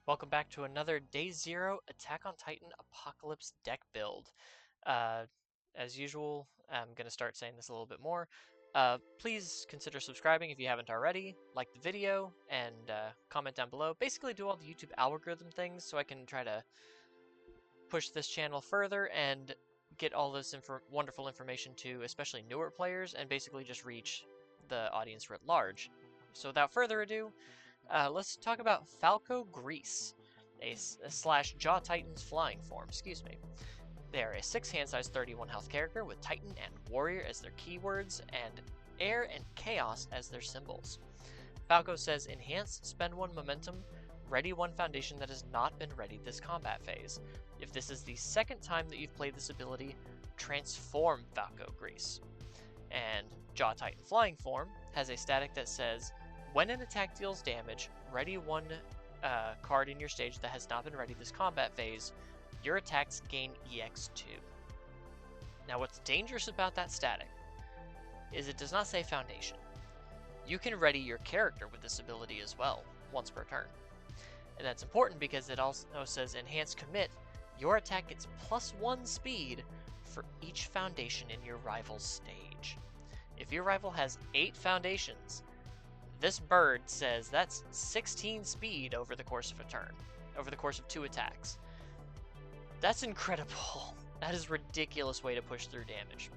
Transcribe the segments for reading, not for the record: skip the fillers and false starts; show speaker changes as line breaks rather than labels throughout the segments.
Welcome back to another Day Zero Attack on Titan Apocalypse deck build. Uh, as usual, I'm going to start saying this a little bit more. Please consider subscribing if you haven't already, like the video, and comment down below. Basically do all the YouTube algorithm things so I can try to push this channel further and get all this wonderful information to especially newer players and basically just reach the audience writ large. So without further ado, let's talk about Falco Grice, a slash Jaw Titan's flying form, excuse me. They are a 6 hand size 31 health character with Titan and Warrior as their keywords and Air and Chaos as their symbols. Falco says enhance, spend 1 momentum, ready 1 foundation that has not been readied this combat phase. If this is the second time that you've played this ability, transform Falco Grice. And Jaw Titan flying form has a static that says when an attack deals damage, ready 1 card in your stage that has not been ready this combat phase, your attacks gain EX2. Now what's dangerous about that static is it does not say foundation. You can ready your character with this ability as well, once per turn. And that's important because it also says enhance commit, your attack gets +1 speed for each foundation in your rival's stage. If your rival has 8 foundations, this bird says that's 16 speed over the course of a turn, over the course of 2 attacks. That's incredible. That is a ridiculous way to push through damage.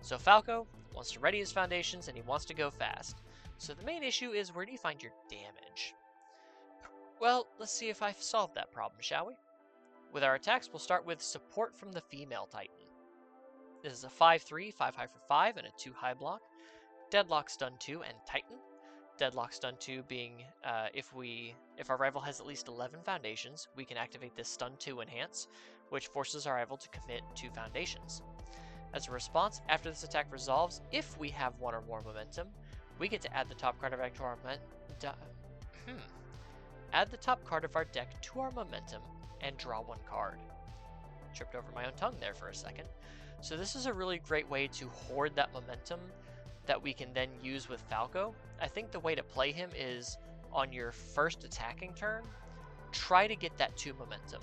So Falco wants to ready his foundations and he wants to go fast. So the main issue is where do you find your damage? Well, let's see if I've solved that problem, shall we? With our attacks, we'll start with support from the female Titan. This is a 5/3, 5 high for 5, and a 2 high block. Deadlock stun 2 and Titan. Deadlock stun 2 being if our rival has at least 11 foundations, we can activate this stun 2 enhance, which forces our rival to commit 2 foundations. As a response, after this attack resolves, if we have 1 or more momentum, we get to add the top card of our add the top card of our deck to our momentum and draw 1 card. Tripped over my own tongue there for a second. So this is a really great way to hoard that momentum that we can then use with Falco. I think the way to play him is on your first attacking turn, try to get that 2 momentum.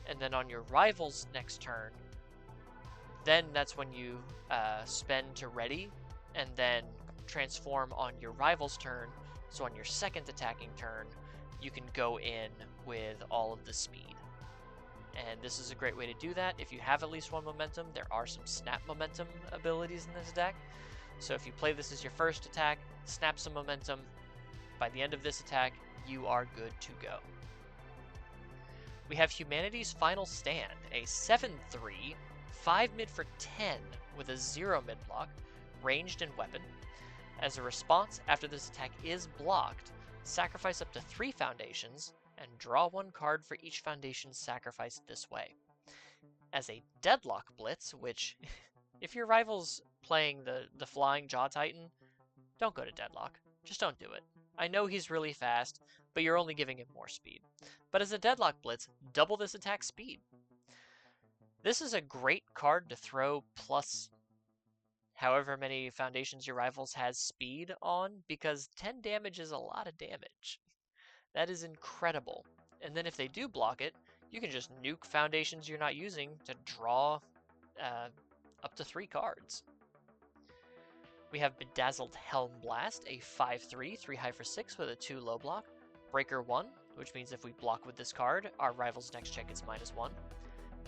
And then on your rival's next turn, then that's when you spend to ready and then transform on your rival's turn. So on your second attacking turn, you can go in with all of the speed. And this is a great way to do that. If you have at least 1 momentum, there are some snap momentum abilities in this deck. So if you play this as your first attack, snap some momentum, by the end of this attack, you are good to go. We have Humanity's Final Stand, a 7/3, 5 mid for 10 with a 0 mid block, ranged and weapon. As a response, after this attack is blocked, sacrifice up to 3 foundations and draw 1 card for each foundation sacrificed this way. As a Deadlock Blitz, which if your rival's playing the flying Jaw Titan, don't go to Deadlock. Just don't do it. I know he's really fast, but you're only giving him more speed. But as a Deadlock Blitz, double this attack speed. This is a great card to throw plus however many foundations your rivals has speed on, because 10 damage is a lot of damage. That is incredible. And then if they do block it, you can just nuke foundations you're not using to draw up to 3 cards. We have Bedazzled Helm Blast, a 5/3, 3 high for 6 with a 2 low block. Breaker 1, which means if we block with this card, our rival's next check is -1.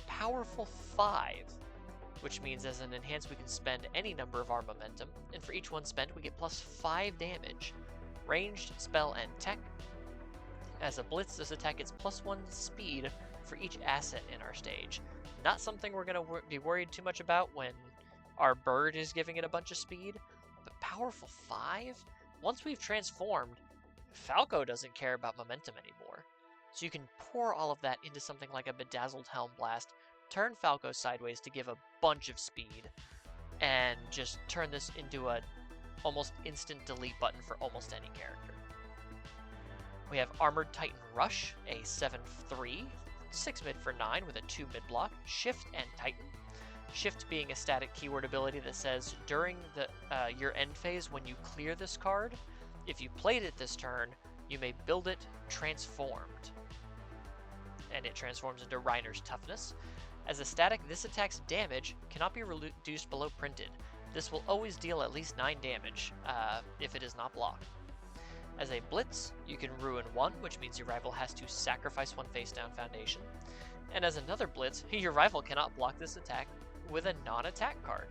Powerful 5, which means as an enhance we can spend any number of our momentum, and for each one spent we get +5 damage. Ranged, spell, and tech. As a blitz, this attack gets +1 speed for each asset in our stage. Not something we're going to be worried too much about when our bird is giving it a bunch of speed, but powerful 5? Once we've transformed, Falco doesn't care about momentum anymore. So you can pour all of that into something like a Bedazzled Helm Blast, turn Falco sideways to give a bunch of speed, and just turn this into a almost instant delete button for almost any character. We have Armored Titan Rush, a 7/3, 6 mid for 9 with a 2 mid block, Shift, and Titan. Shift being a static keyword ability that says during your end phase when you clear this card, if you played it this turn, you may build it transformed. and it transforms into Reiner's Toughness. As a static, this attack's damage cannot be reduced below printed. This will always deal at least 9 damage if it is not blocked. As a Blitz, you can ruin 1, which means your rival has to sacrifice 1 face-down foundation. And as another Blitz, your rival cannot block this attack with a non-attack card.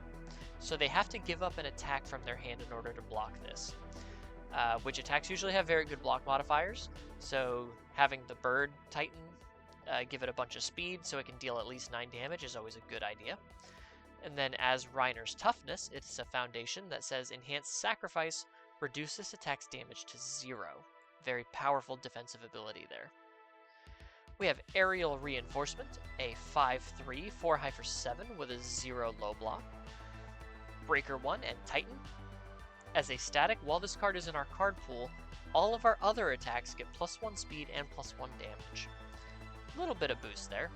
So they have to give up an attack from their hand in order to block this. Which attacks usually have very good block modifiers, so having the Bird Titan give it a bunch of speed so it can deal at least 9 damage is always a good idea. And then as Reiner's Toughness, it's a foundation that says Enhanced Sacrifice, reduce this attack's damage to 0. Very powerful defensive ability there. We have Aerial Reinforcement, a 5/3, 4-7 with a 0 low block. Breaker 1 and Titan. As a static, while this card is in our card pool, all of our other attacks get +1 speed and +1 damage. A little bit of boost there.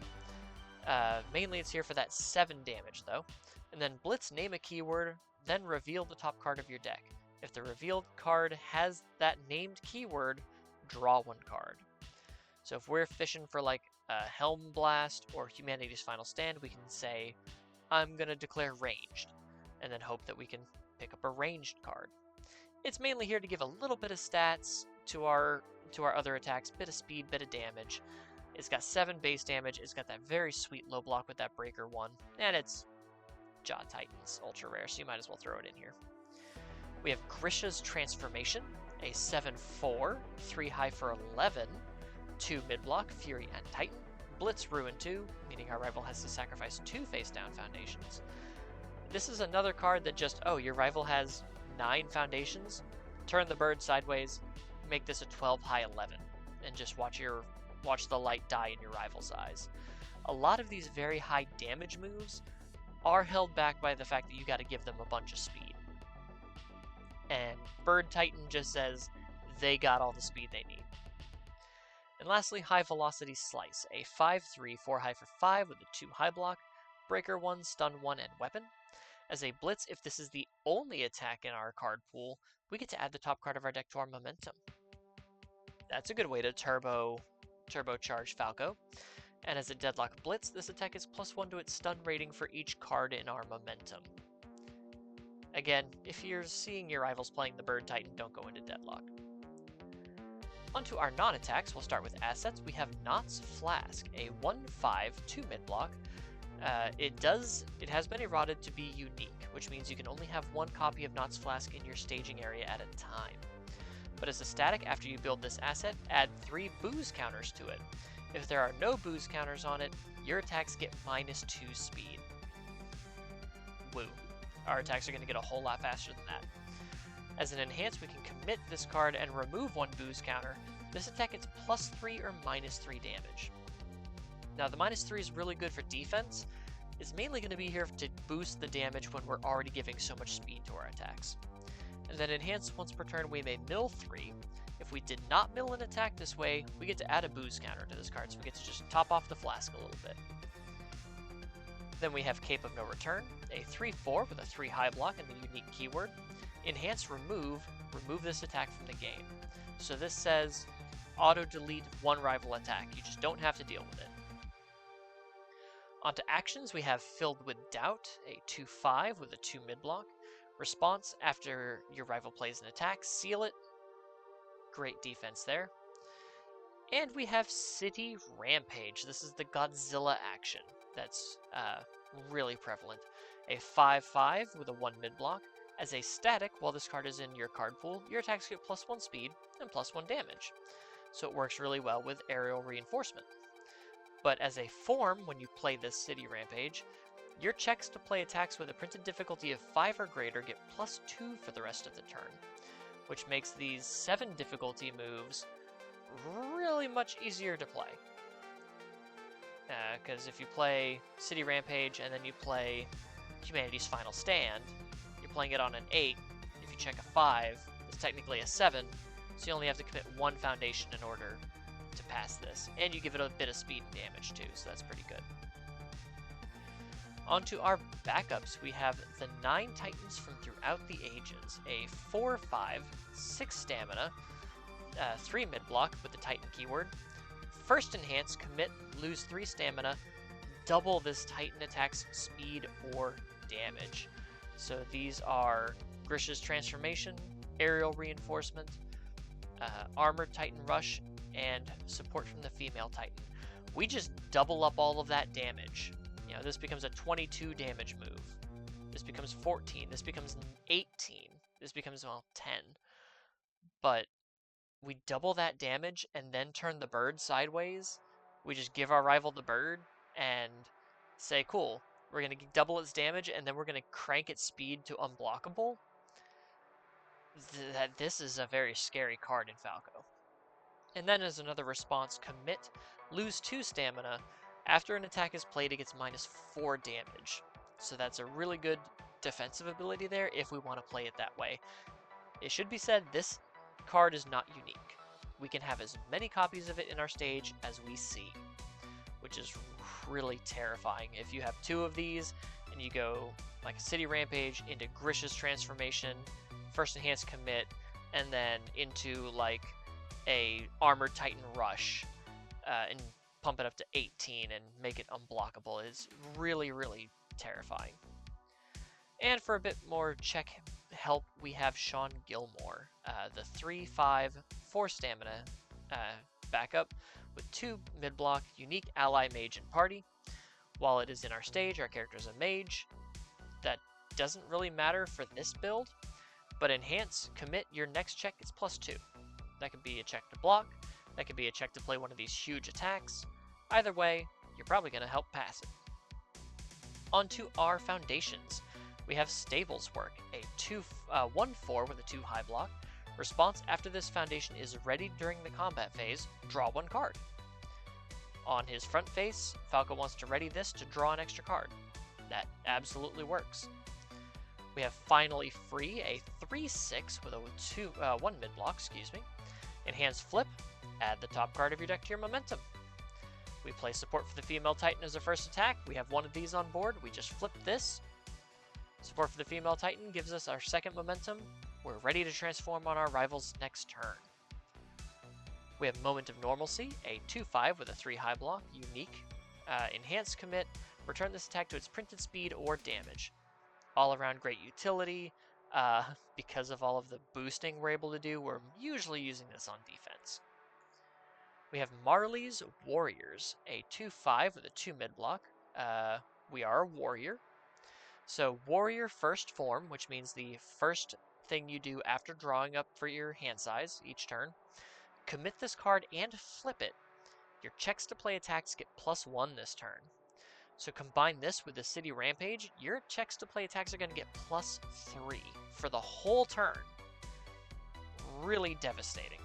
Mainly it's here for that 7 damage though. And then Blitz, name a keyword, then reveal the top card of your deck. If the revealed card has that named keyword, draw 1 card. So if we're fishing for like a Helm Blast or Humanity's Final Stand, we can say, I'm going to declare ranged, and then hope that we can pick up a ranged card. It's mainly here to give a little bit of stats to our other attacks, bit of speed, bit of damage. It's got 7 base damage, it's got that very sweet low block with that Breaker 1, and it's Jaw Titans, ultra rare, so you might as well throw it in here. We have Grisha's Transformation, a 7/4, 3-11, 2 mid-block, Fury and Titan. Blitz Ruin 2, meaning our rival has to sacrifice 2 face-down foundations. This is another card that just, oh, your rival has 9 foundations, turn the bird sideways, make this a 12-11, and just watch the light die in your rival's eyes. A lot of these very high damage moves are held back by the fact that you got to give them a bunch of speed. And Bird Titan just says they got all the speed they need. And lastly, High Velocity Slice, a 5/3, 4-5 with a 2 high block, Breaker 1, Stun 1, and Weapon. As a Blitz, if this is the only attack in our card pool, we get to add the top card of our deck to our momentum. That's a good way to turbocharge Falco. And as a Deadlock Blitz, this attack is +1 to its stun rating for each card in our momentum. Again, if you're seeing your rivals playing the Bird Titan, don't go into Deadlock. Onto our non-attacks, we'll start with assets. We have Knott's Flask, a 1/5, 2 mid-block. It has been eroded to be unique, which means you can only have 1 copy of Knott's Flask in your staging area at a time. But as a static, after you build this asset, add 3 booze counters to it. If there are no booze counters on it, your attacks get -2 speed. Woo. Our attacks are going to get a whole lot faster than that. As an enhance, we can commit this card and remove 1 booze counter. This attack gets +3 or -3 damage. Now the -3 is really good for defense. It's mainly going to be here to boost the damage when we're already giving so much speed to our attacks. And then enhance, once per turn we may mill 3. If we did not mill an attack this way, we get to add a booze counter to this card, so we get to just top off the flask a little bit. Then we have Cape of No Return, a 3/4 with a 3 high block and the unique keyword. Enhance, remove this attack from the game. So this says auto-delete 1 rival attack, you just don't have to deal with it. Onto actions, we have Filled with Doubt, a 2/5 with a 2 mid-block. Response, after your rival plays an attack, seal it. Great defense there. And we have City Rampage. This is the Godzilla action that's really prevalent. A 5/5 with a 1 mid-block. As a static, while this card is in your card pool, your attacks get +1 speed and +1 damage. So it works really well with Aerial Reinforcement. But as a form, when you play this City Rampage, your checks to play attacks with a printed difficulty of 5 or greater get +2 for the rest of the turn, which makes these 7 difficulty moves really much easier to play. Because if you play City Rampage and then you play Humanity's Final Stand, you're playing it on an 8. If you check a 5, it's technically a 7, so you only have to commit 1 foundation in order to pass this. And you give it a bit of speed and damage too, so that's pretty good. Onto our backups, we have the 9 Titans from throughout the ages. A 4/5, 6 stamina, 3 mid-block with the Titan keyword, first enhance, commit, lose 3 stamina, double this Titan attack's speed or damage. So these are Grice's transformation, aerial reinforcement, armored Titan rush, and support from the female Titan. We just double up all of that damage. You know, this becomes a 22 damage move. This becomes 14. This becomes 18. This becomes, well, 10. But we double that damage and then turn the bird sideways. We just give our rival the bird and say, cool, we're going to double its damage and then we're going to crank its speed to unblockable. This is a very scary card in Falco. And then as another response, commit, lose 2 stamina. After an attack is played, it gets -4 damage. So that's a really good defensive ability there if we want to play it that way. It should be said, this card is not unique. We can have as many copies of it in our stage as we see, which is really terrifying. If you have 2 of these and you go like a City Rampage into Grice's transformation, first enhance commit, and then into like a Armored Titan rush and pump it up to 18 and make it unblockable is really, really terrifying. And for a bit more check help, we have Sean Gilmore, the 3/5 4 stamina backup with 2 mid-block, unique ally mage and party. While it is in our stage, our character is a mage. That doesn't really matter for this build, but enhance, commit, your next check is +2. That could be a check to block, that could be a check to play one of these huge attacks. Either way, you're probably going to help pass it. On to our foundations. We have Stables Work, a 1/4 with a 2 high block. Response after this foundation is ready during the combat phase, draw 1 card. On his front face, Falco wants to ready this to draw an extra card. That absolutely works. We have Finally Free, a 3/6 with a 1 mid block, Enhance Flip, add the top card of your deck to your momentum. We play support for the female Titan as a first attack. We have 1 of these on board. We just flip this. Support for the female Titan gives us our second momentum. We're ready to transform on our rival's next turn. We have Moment of Normalcy, a 2/5 with a 3 high block, unique. Enhance commit, return this attack to its printed speed or damage. All around great utility. Because of all of the boosting we're able to do, we're usually using this on defense. We have Marley's Warriors, a 2/5 with a 2 mid block. We are a warrior. So warrior first form, which means the first thing you do after drawing up for your hand size each turn. Commit this card and flip it. Your checks to play attacks get +1 this turn. So combine this with the City Rampage, your checks to play attacks are going to get +3 for the whole turn. Really devastating.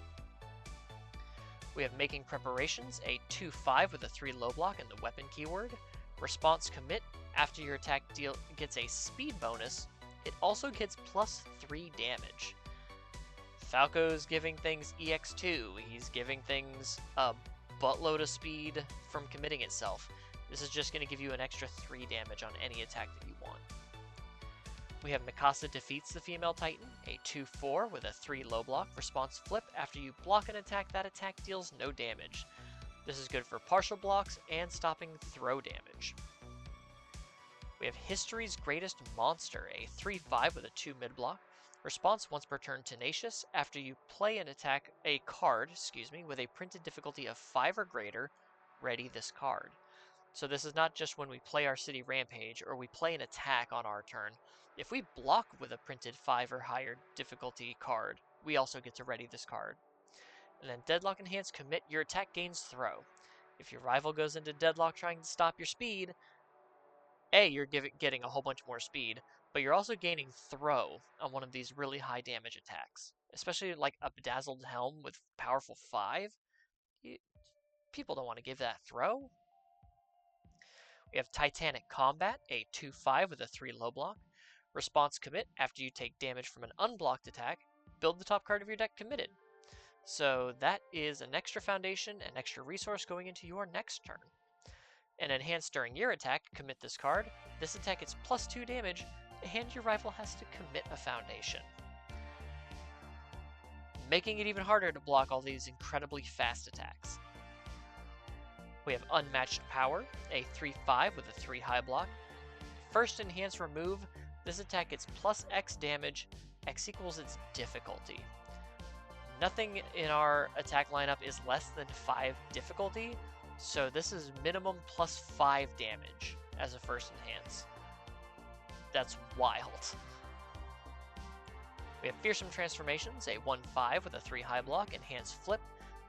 We have Making Preparations, a 2/5 with a 3 low block and the weapon keyword. Response commit, after your attack gets a speed bonus, it also gets +3 damage. Falco's giving things EX2, he's giving things a buttload of speed from committing itself. This is just going to give you an extra 3 damage on any attack that you want. We have Mikasa Defeats the Female Titan, a 2/4 with a 3 low block. Response flip, after you block an attack, that attack deals no damage. This is good for partial blocks and stopping throw damage. We have History's Greatest Monster, a 3/5 with a 2 mid block. Response once per turn Tenacious, after you play an attack, a card, with a printed difficulty of 5 or greater, ready this card. So this is not just when we play our City Rampage or we play an attack on our turn. If we block with a printed 5 or higher difficulty card, we also get to ready this card. And then Deadlock Enhance, commit, your attack gains throw. If your rival goes into deadlock trying to stop your speed, you're getting a whole bunch more speed, but you're also gaining throw on one of these really high damage attacks. Especially like a Bedazzled Helm with powerful 5. People don't want to give that throw. We have Titanic Combat, a 2/5 with a 3 low block. Response commit, after you take damage from an unblocked attack, build the top card of your deck committed. So that is an extra foundation, an extra resource going into your next turn. And enhance during your attack, commit this card. This attack gets +2 damage, and your rival has to commit a foundation. Making it even harder to block all these incredibly fast attacks. We have Unmatched Power, a 3/5 with a 3 high block. First Enhance Remove, this attack gets plus X damage, X equals its difficulty. Nothing in our attack lineup is less than 5 difficulty, so this is minimum plus 5 damage as a First Enhance. That's wild. We have Fearsome Transformations, a 1/5 with a 3 high block, Enhance Flip,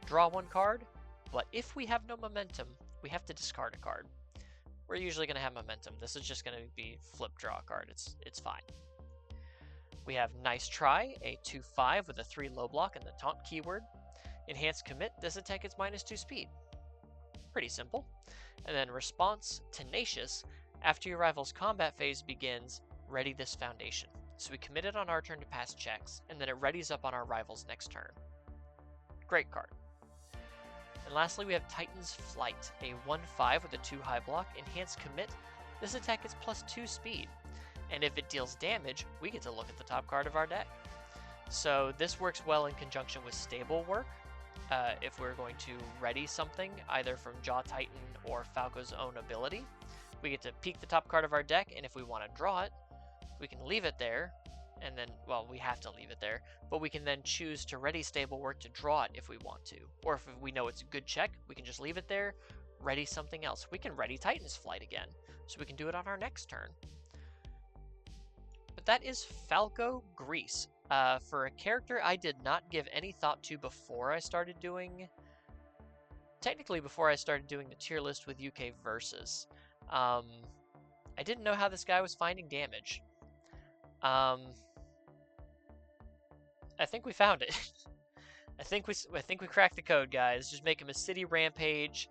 draw 1 card, but if we have no momentum, we have to discard a card. We're usually going to have momentum. This is just going to be flip, draw a card. It's fine. We have Nice Try, a 2/5 with a 3 low block and the taunt keyword. Enhance Commit, this attack gets -2 speed. Pretty simple. And then Response, Tenacious, after your rival's combat phase begins, ready this foundation. So we commit it on our turn to pass checks, and then it readies up on our rival's next turn. Great card. And lastly, we have Titan's Flight, a 1/5 with a 2 high block, Enhance Commit. This attack gets +2 speed. And if it deals damage, we get to look at the top card of our deck. So this works well in conjunction with stable work. If we're going to ready something, either from Jaw Titan or Falco's own ability, we get to peek the top card of our deck, and if we want to draw it, we can leave it there, and then, well, we have to leave it there, but we can then choose to ready stable work to draw it if we want to. Or if we know it's a good check, we can just leave it there, ready something else. We can ready Titan's Flight again, so we can do it on our next turn. But that is Falco Grice. For a character I did not give any thought to before I started doing... Technically before I started doing the tier list with Universus. I didn't know how this guy was finding damage. I think we found it. I think we cracked the code, guys. Just make him a city rampage,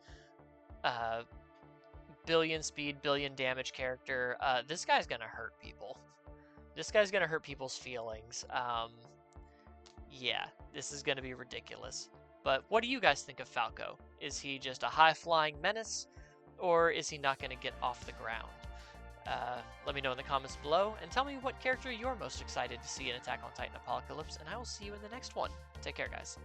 billion speed, billion damage character. This guy's gonna hurt people. This guy's gonna hurt people's feelings. Yeah, this is gonna be ridiculous. But what do you guys think of Falco? Is he just a high-flying menace, or is he not gonna get off the ground? Let me know in the comments below, and tell me what character you're most excited to see in Attack on Titan Apocalypse, and I will see you in the next one. Take care, guys.